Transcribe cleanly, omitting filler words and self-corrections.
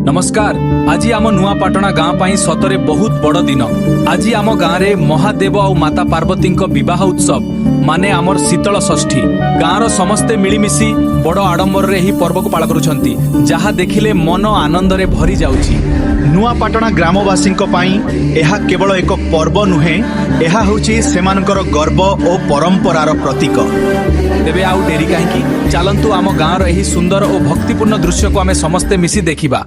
नमस्कार। आज आम नुआपाटना गाँ पाई सतरे बहुत बड़ दिन। आज आम गाँव रे महादेव और माता पार्वती विवाह उत्सव माने आमर शीतल षष्ठी। गाँवर समस्ते मिलिमिशि बड़ आडंबर रे ही पर्व को पालन करुछंती, जहा देखिले मन आनंद रे भरी जाउछि। नुआपाटना ग्रामवासी यह केवल एक पर्व नुहे, यह होछि सेमानकर गर्व और परंपरार प्रतीक। तेबे आउ डेरी काहेकि, चलंतु आम गाँवर एही सुंदर और भक्तिपूर्ण दृश्य को आमे समस्ते मिसी देखिबा।